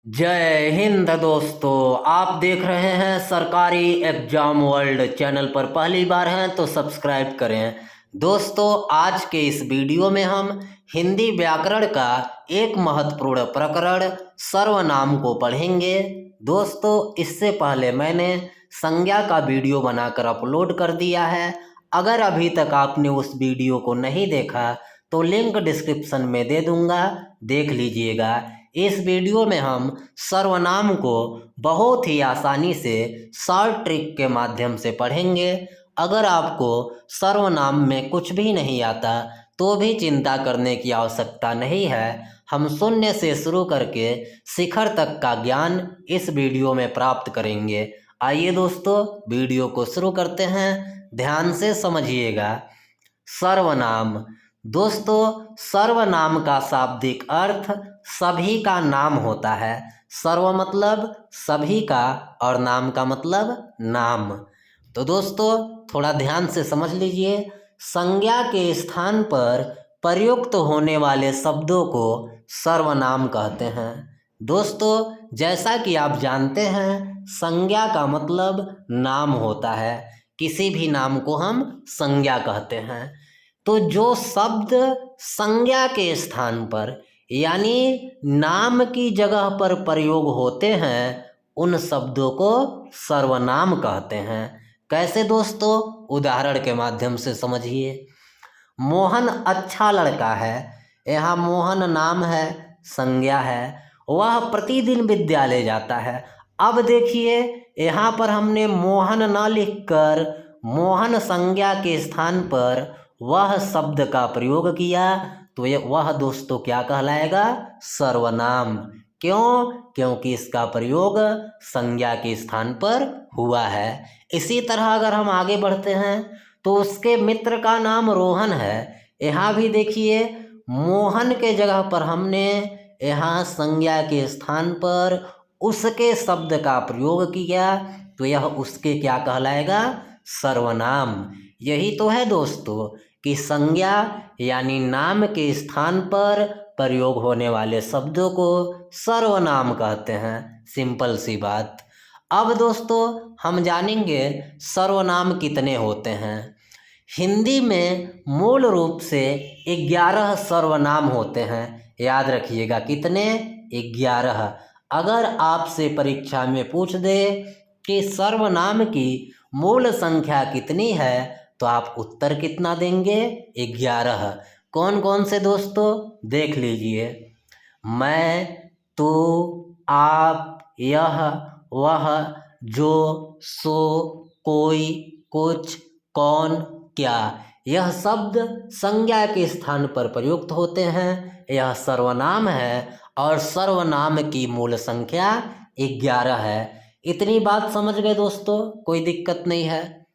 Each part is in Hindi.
जय हिंद दोस्तों, आप देख रहे हैं सरकारी एग्जाम वर्ल्ड। चैनल पर पहली बार हैं तो सब्सक्राइब करें। दोस्तों, आज के इस वीडियो में हम हिंदी व्याकरण का एक महत्वपूर्ण प्रकरण सर्वनाम को पढ़ेंगे। दोस्तों, इससे पहले मैंने संज्ञा का वीडियो बनाकर अपलोड कर दिया है। अगर अभी तक आपने उस वीडियो को नहीं देखा तो लिंक डिस्क्रिप्शन में दे दूंगा, देख लीजिएगा। इस वीडियो में हम सर्वनाम को बहुत ही आसानी से शॉर्ट ट्रिक के माध्यम से पढ़ेंगे। अगर आपको सर्वनाम में कुछ भी नहीं आता तो भी चिंता करने की आवश्यकता नहीं है। हम शून्य से शुरू करके शिखर तक का ज्ञान इस वीडियो में प्राप्त करेंगे। आइए दोस्तों, वीडियो को शुरू करते हैं। ध्यान से समझिएगा। सर्वनाम। दोस्तों, सर्वनाम का शाब्दिक अर्थ सभी का नाम होता है। सर्व मतलब सभी का और नाम का मतलब नाम। तो दोस्तों, थोड़ा ध्यान से समझ लीजिए। संज्ञा के स्थान पर प्रयुक्त होने वाले शब्दों को सर्वनाम कहते हैं। दोस्तों, जैसा कि आप जानते हैं, संज्ञा का मतलब नाम होता है। किसी भी नाम को हम संज्ञा कहते हैं। तो जो शब्द संज्ञा के स्थान पर यानी नाम की जगह पर प्रयोग होते हैं, उन शब्दों को सर्वनाम कहते हैं। कैसे दोस्तों? उदाहरण के माध्यम से समझिए। मोहन अच्छा लड़का है। यहाँ मोहन नाम है, संज्ञा है। वह प्रतिदिन विद्यालय जाता है। अब देखिए, यहाँ पर हमने मोहन न लिखकर मोहन संज्ञा के स्थान पर वह शब्द का प्रयोग किया, तो वह दोस्तों क्या कहलाएगा? सर्वनाम। क्यों? क्योंकि इसका प्रयोग संज्ञा के स्थान पर हुआ है। इसी तरह अगर हम आगे बढ़ते हैं तो उसके मित्र का नाम रोहन है। यहाँ भी देखिए, मोहन के जगह पर हमने यहाँ संज्ञा के स्थान पर उसके शब्द का प्रयोग किया, तो यह उसके क्या कहलाएगा? सर्वनाम। यही तो है दोस्तों कि संज्ञा यानी नाम के स्थान पर प्रयोग होने वाले शब्दों को सर्वनाम कहते हैं। सिंपल सी बात। अब दोस्तों, हम जानेंगे सर्वनाम कितने होते हैं। हिंदी में मूल रूप से 11 सर्वनाम होते हैं। याद रखिएगा, कितने? 11। अगर आपसे परीक्षा में पूछ दे कि सर्वनाम की मूल संख्या कितनी है, तो आप उत्तर कितना देंगे? 11। कौन कौन से दोस्तों? देख लीजिए। मैं, तू, आप, यह, वह, जो, सो, कोई, कुछ, कौन, क्या। यह शब्द संज्ञा के स्थान पर प्रयुक्त होते हैं। यह सर्वनाम है और सर्वनाम की मूल संख्या 11 है। इतनी बात समझ गए दोस्तों? कोई दिक्कत नहीं है।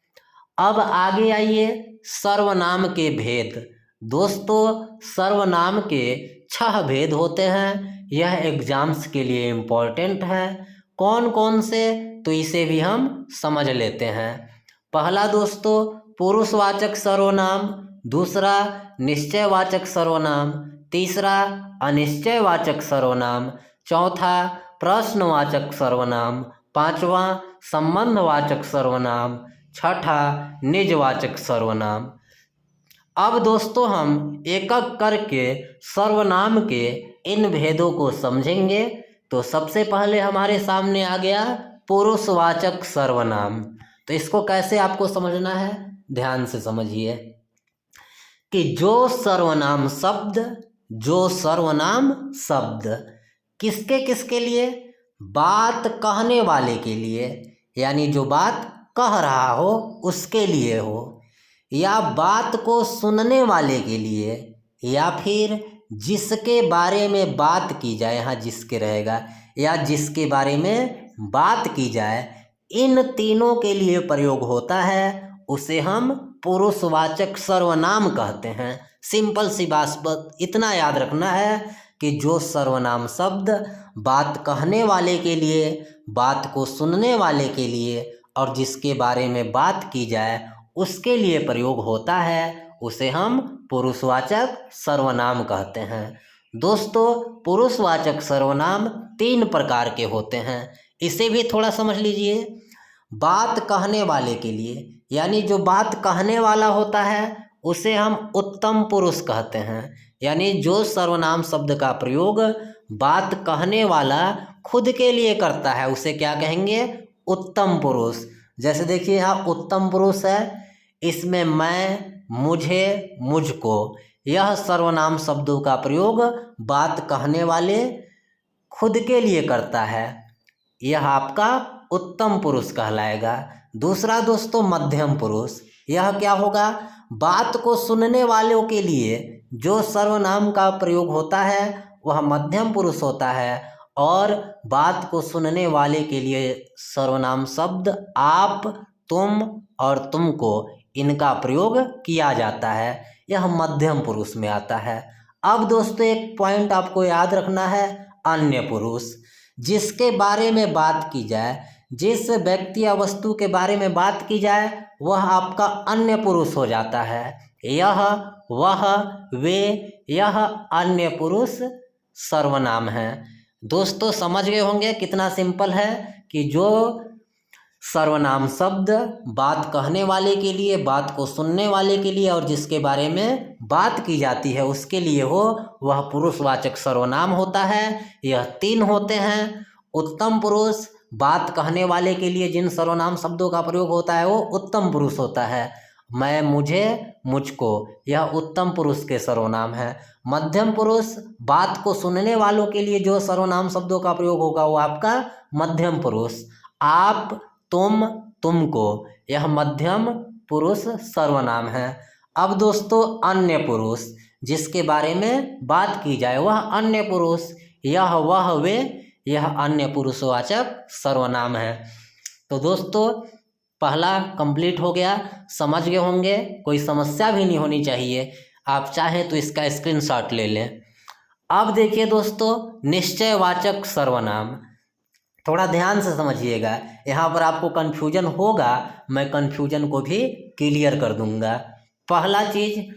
अब आगे आइए, सर्वनाम के भेद। दोस्तों, सर्वनाम के 6 भेद होते हैं। यह एग्जाम्स के लिए इम्पोर्टेंट है। कौन कौन से? तो इसे भी हम समझ लेते हैं। पहला दोस्तों, पुरुषवाचक सर्वनाम। दूसरा, निश्चयवाचक सर्वनाम। तीसरा, अनिश्चयवाचक सर्वनाम। चौथा, प्रश्नवाचक सर्वनाम। पांचवा, संबंधवाचक सर्वनाम। छठा, निजवाचक सर्वनाम। अब दोस्तों, हम एक एक करके सर्वनाम के इन भेदों को समझेंगे। तो सबसे पहले हमारे सामने आ गया पुरुषवाचक सर्वनाम। तो इसको कैसे आपको समझना है? ध्यान से समझिए कि जो सर्वनाम शब्द किसके किसके लिए? बात कहने वाले के लिए, यानी जो बात कह रहा हो उसके लिए हो, या बात को सुनने वाले के लिए, या फिर जिसके बारे में बात की जाए, यहाँ जिसके रहेगा, या जिसके बारे में बात की जाए, इन तीनों के लिए प्रयोग होता है। उसे हम पुरुषवाचक सर्वनाम कहते हैं। सिंपल सी बात इतना याद रखना है कि जो सर्वनाम शब्द बात कहने वाले के लिए, बात को सुनने वाले के लिए और जिसके बारे में बात की जाए उसके लिए प्रयोग होता है, उसे हम पुरुषवाचक सर्वनाम कहते हैं। दोस्तों पुरुषवाचक सर्वनाम 3 प्रकार के होते हैं, इसे भी थोड़ा समझ लीजिए। बात कहने वाले के लिए, यानी जो बात कहने वाला होता है उसे हम उत्तम पुरुष कहते हैं। यानी जो सर्वनाम शब्द का प्रयोग बात कहने वाला खुद के लिए करता है उसे क्या कहेंगे? उत्तम पुरुष। जैसे देखिए यहाँ उत्तम पुरुष है, इसमें मैं, मुझे, मुझको, यह सर्वनाम शब्दों का प्रयोग बात कहने वाले खुद के लिए करता है, यह आपका उत्तम पुरुष कहलाएगा। दूसरा दोस्तों मध्यम पुरुष, यह क्या होगा? बात को सुनने वालों के लिए जो सर्वनाम का प्रयोग होता है वह मध्यम पुरुष होता है, और बात को सुनने वाले के लिए सर्वनाम शब्द आप, तुम और तुमको, इनका प्रयोग किया जाता है, यह मध्यम पुरुष में आता है। अब दोस्तों एक पॉइंट आपको याद रखना है, अन्य पुरुष। जिसके बारे में बात की जाए, जिस व्यक्ति या वस्तु के बारे में बात की जाए वह आपका अन्य पुरुष हो जाता है। यह, वह, वे, यह अन्य पुरुष सर्वनाम है। दोस्तों समझ गए होंगे कितना सिंपल है कि जो सर्वनाम शब्द बात कहने वाले के लिए, बात को सुनने वाले के लिए और जिसके बारे में बात की जाती है उसके लिए हो, वह पुरुषवाचक सर्वनाम होता है। यह 3 होते हैं। उत्तम पुरुष, बात कहने वाले के लिए जिन सर्वनाम शब्दों का प्रयोग होता है वो उत्तम पुरुष होता है। मैं, मुझे, मुझको, यह उत्तम पुरुष के सर्वनाम है। मध्यम पुरुष, बात को सुनने वालों के लिए जो सर्वनाम शब्दों का प्रयोग होगा वो आपका मध्यम पुरुष। आप, तुम, तुमको, यह मध्यम पुरुष सर्वनाम है। अब दोस्तों अन्य पुरुष, जिसके बारे में बात की जाए वह अन्य पुरुष, यह, वह, वे, यह अन्य पुरुषवाचक सर्वनाम है। तो दोस्तों पहला कंप्लीट हो गया, समझ गए होंगे, कोई समस्या भी नहीं होनी चाहिए। आप चाहें तो इसका स्क्रीनशॉट ले लें। अब देखिए दोस्तों निश्चयवाचक सर्वनाम, थोड़ा ध्यान से समझिएगा, यहाँ पर आपको कन्फ्यूजन होगा, मैं कन्फ्यूजन को भी क्लियर कर दूंगा। पहला चीज,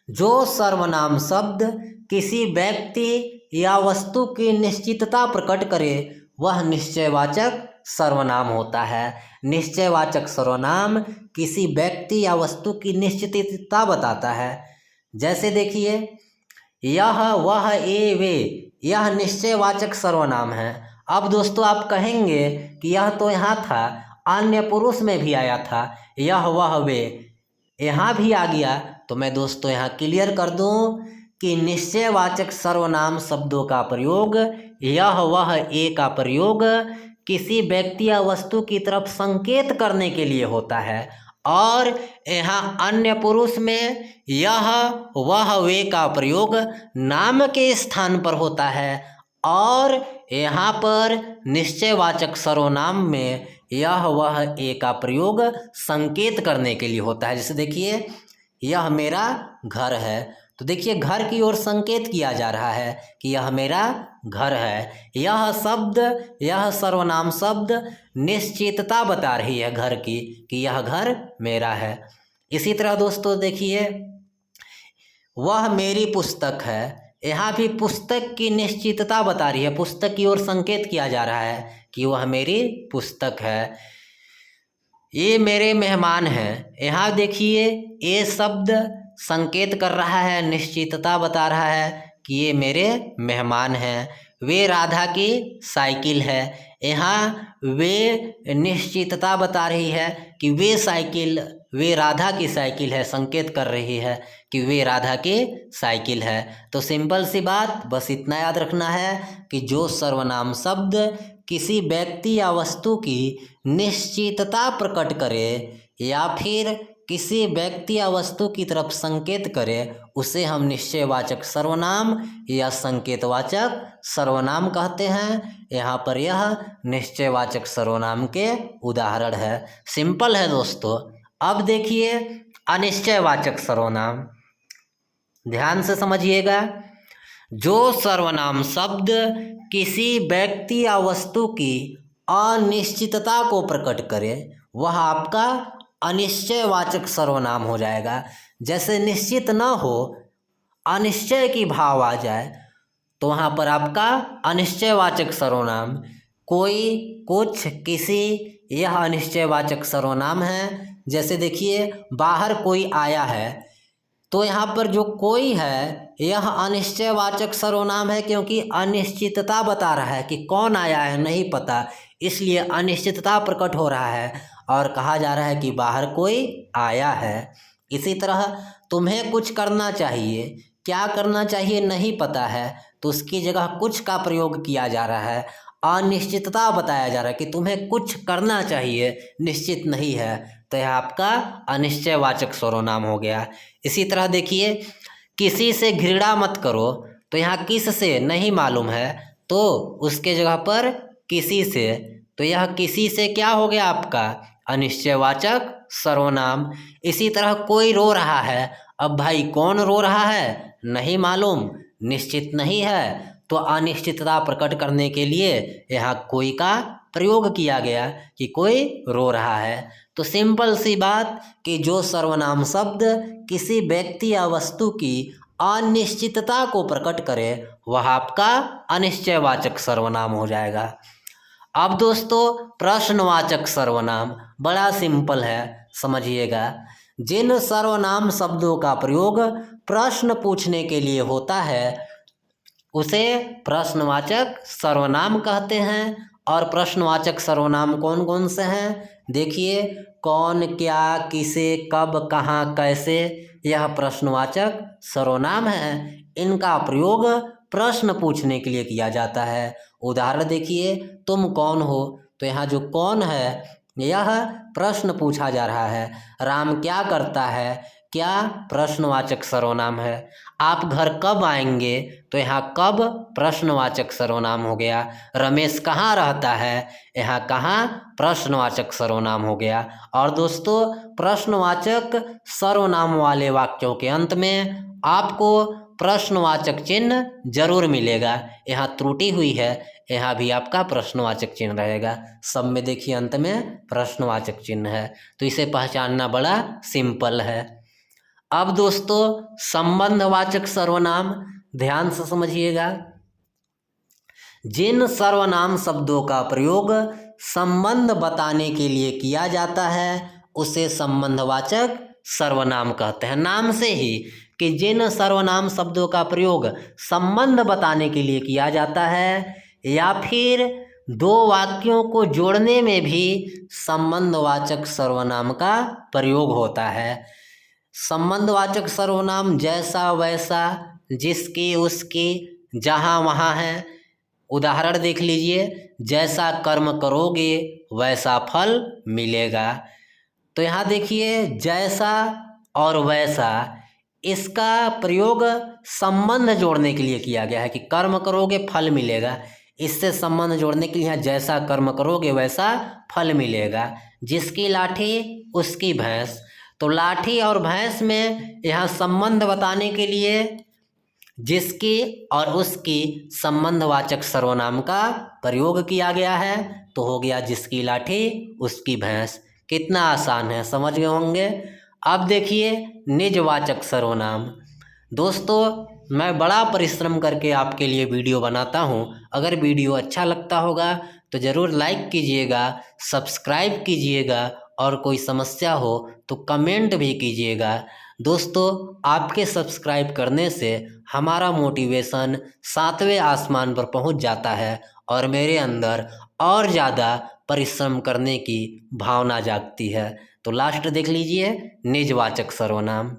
जो सर्वनाम शब्द किसी व्यक्ति या वस्तु की निश्चितता प्रकट करे वह निश्चयवाचक सर्वनाम होता है। निश्चयवाचक सर्वनाम किसी व्यक्ति या वस्तु की निश्चितता बताता है। जैसे देखिए यह, वह, ये, वे, यह निश्चयवाचक सर्वनाम है। अब दोस्तों आप कहेंगे कि यह तो यहाँ था, अन्य पुरुष में भी आया था, यह, वह, वे यहाँ भी आ गया। तो मैं दोस्तों यहाँ क्लियर कर दूं कि निश्चयवाचक सर्वनाम शब्दों का प्रयोग, यह, वह, ये का प्रयोग किसी व्यक्ति या वस्तु की तरफ संकेत करने के लिए होता है, और यहाँ अन्य पुरुष में यह, वह, वे का प्रयोग नाम के स्थान पर होता है, और यहाँ पर निश्चयवाचक सर्वनाम में यह, वह, ये का प्रयोग संकेत करने के लिए होता है। जैसे देखिए यह मेरा घर है, तो देखिए घर की ओर संकेत किया जा रहा है कि यह मेरा घर है। यह शब्द, यह सर्वनाम शब्द निश्चितता बता रही है घर की कि यह घर मेरा है। इसी तरह दोस्तों देखिए वह मेरी पुस्तक है, यहाँ भी पुस्तक की निश्चितता बता रही है, पुस्तक की ओर संकेत किया जा रहा है कि वह मेरी पुस्तक है। ये मेरे मेहमान हैं, यहाँ देखिए ये शब्द संकेत कर रहा है, निश्चितता बता रहा है कि ये मेरे मेहमान हैं। वे राधा की साइकिल है, यहाँ वे निश्चितता बता रही है कि वे साइकिल, वे राधा की साइकिल है, संकेत कर रही है कि वे राधा की साइकिल है। तो सिंपल सी बात, बस इतना याद रखना है कि जो सर्वनाम शब्द किसी व्यक्ति या वस्तु की निश्चितता प्रकट करे या फिर किसी व्यक्ति या वस्तु की तरफ संकेत करे उसे हम निश्चयवाचक सर्वनाम या संकेतवाचक सर्वनाम कहते हैं। यहाँ पर यह निश्चयवाचक सर्वनाम के उदाहरण है। सिंपल है दोस्तों। अब देखिए अनिश्चयवाचक सर्वनाम, ध्यान से समझिएगा। जो सर्वनाम शब्द किसी व्यक्ति या वस्तु की अनिश्चितता को प्रकट करे वह आपका अनिश्चयवाचक सर्वनाम हो जाएगा। जैसे निश्चित न हो, अनिश्चय की भाव आ जाए तो वहाँ पर आपका अनिश्चयवाचक सर्वनाम कोई, कुछ, किसी, यह अनिश्चयवाचक सर्वनाम है। जैसे देखिए बाहर कोई आया है, तो यहाँ पर जो कोई है यह अनिश्चयवाचक सर्वनाम है, क्योंकि अनिश्चितता बता रहा है कि कौन आया है नहीं पता, इसलिए अनिश्चितता प्रकट हो रहा है और कहा जा रहा है कि बाहर कोई आया है। इसी तरह तुम्हें कुछ करना चाहिए, क्या करना चाहिए नहीं पता है, तो उसकी जगह कुछ का प्रयोग किया जा रहा है। अनिश्चितता बताया जा रहा है कि तुम्हें कुछ करना चाहिए, निश्चित नहीं है, तो यह आपका अनिश्चयवाचक सर्वनाम हो गया। इसी तरह देखिए किसी से घृणा मत करो, तो यहाँ किस से नहीं मालूम है, तो उसके जगह पर किसी से, तो यह किसी से क्या हो गया आपका अनिश्चयवाचक सर्वनाम। इसी तरह कोई रो रहा है, अब भाई कौन रो रहा है नहीं मालूम, निश्चित नहीं है, तो अनिश्चितता प्रकट करने के लिए यहाँ कोई का प्रयोग किया गया कि कोई रो रहा है। तो सिंपल सी बात कि जो सर्वनाम शब्द किसी व्यक्ति या वस्तु की अनिश्चितता को प्रकट करे वह आपका अनिश्चयवाचक सर्वनाम हो जाएगा। अब दोस्तों प्रश्नवाचक सर्वनाम बड़ा सिंपल है, समझिएगा। जिन सर्वनाम शब्दों का प्रयोग प्रश्न पूछने के लिए होता है उसे प्रश्नवाचक सर्वनाम कहते हैं। और प्रश्नवाचक सर्वनाम कौन कौन से हैं? देखिए कौन, क्या, किसे, कब, कहाँ, कैसे, यह प्रश्नवाचक सर्वनाम है। इनका प्रयोग प्रश्न पूछने के लिए किया जाता है। उदाहरण देखिए तुम कौन हो, तो यहाँ जो कौन है यह प्रश्न पूछा जा रहा है। राम क्या करता है, क्या प्रश्नवाचक सर्वनाम है। आप घर कब आएंगे, तो यहाँ कब प्रश्नवाचक सर्वनाम हो गया। रमेश कहाँ रहता है, यहाँ कहाँ प्रश्नवाचक सर्वनाम हो गया। और दोस्तों प्रश्नवाचक सर्वनाम वाले वाक्यों के अंत में आपको प्रश्नवाचक चिन्ह जरूर मिलेगा। यहाँ त्रुटि हुई है, यहाँ भी आपका प्रश्नवाचक चिन्ह रहेगा। सब में देखिए अंत में प्रश्नवाचक चिन्ह है, तो इसे पहचानना बड़ा सिंपल है। अब दोस्तों संबंधवाचक सर्वनाम ध्यान से समझिएगा। जिन सर्वनाम शब्दों का प्रयोग संबंध बताने के लिए किया जाता है उसे संबंधवाचक सर्वनाम कहते हैं। नाम से ही कि जिन सर्वनाम शब्दों का प्रयोग संबंध बताने के लिए किया जाता है या फिर दो वाक्यों को जोड़ने में भी संबंधवाचक सर्वनाम का प्रयोग होता है। संबंधवाचक सर्वनाम जैसा, वैसा, जिसकी, उसकी, जहाँ, वहाँ है। उदाहरण देख लीजिए, जैसा कर्म करोगे वैसा फल मिलेगा। तो यहाँ देखिए जैसा और वैसा, इसका प्रयोग संबंध जोड़ने के लिए किया गया है कि कर्म करोगे फल मिलेगा। इससे संबंध जोड़ने के लिए यहाँ जैसा कर्म करोगे वैसा फल मिलेगा। जिसकी लाठी उसकी भैंस, तो लाठी और भैंस में यहाँ संबंध बताने के लिए जिसकी और उसकी संबंधवाचक सर्वनाम का प्रयोग किया गया है, तो हो गया जिसकी लाठी उसकी भैंस। कितना आसान है, समझ गए होंगे। अब देखिए निजवाचक सर्वनाम। दोस्तों मैं बड़ा परिश्रम करके आपके लिए वीडियो बनाता हूँ। अगर वीडियो अच्छा लगता होगा तो ज़रूर लाइक कीजिएगा, सब्सक्राइब कीजिएगा और कोई समस्या हो तो कमेंट भी कीजिएगा। दोस्तों आपके सब्सक्राइब करने से हमारा मोटिवेशन 7वें आसमान पर पहुंच जाता है और मेरे अंदर और ज़्यादा परिश्रम करने की भावना जागती है। तो लास्ट देख लीजिए निजवाचक सर्वनाम।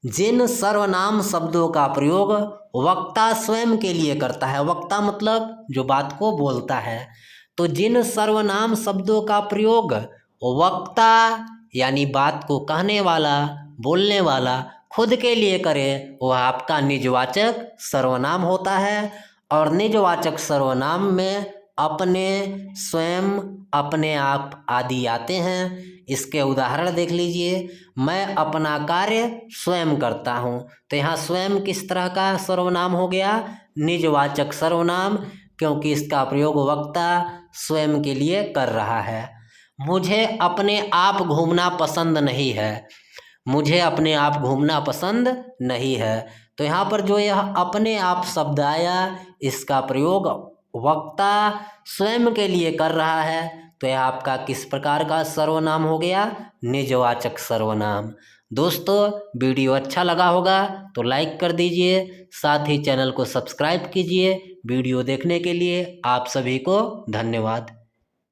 जिन सर्वनाम शब्दों का प्रयोग वक्ता स्वयं के लिए करता है, वक्ता मतलब जो बात को बोलता है, तो जिन सर्वनाम शब्दों का प्रयोग वक्ता यानी बात को कहने वाला, बोलने वाला खुद के लिए करे वह आपका निजवाचक सर्वनाम होता है। और निजवाचक सर्वनाम में अपने, स्वयं, अपने आप आदि आते हैं। इसके उदाहरण देख लीजिए, मैं अपना कार्य स्वयं करता हूँ, तो यहाँ स्वयं किस तरह का सर्वनाम हो गया, निजवाचक सर्वनाम, क्योंकि इसका प्रयोग वक्ता स्वयं के लिए कर रहा है। मुझे अपने आप घूमना पसंद नहीं है, मुझे अपने आप घूमना पसंद नहीं है, तो यहाँ पर जो यह अपने आप शब्द आया, इसका प्रयोग वक्ता स्वयं के लिए कर रहा है, तो यह आपका किस प्रकार का सर्वनाम हो गया? निजवाचक सर्वनाम। दोस्तों वीडियो अच्छा लगा होगा तो लाइक कर दीजिए, साथ ही चैनल को सब्सक्राइब कीजिए। वीडियो देखने के लिए आप सभी को धन्यवाद।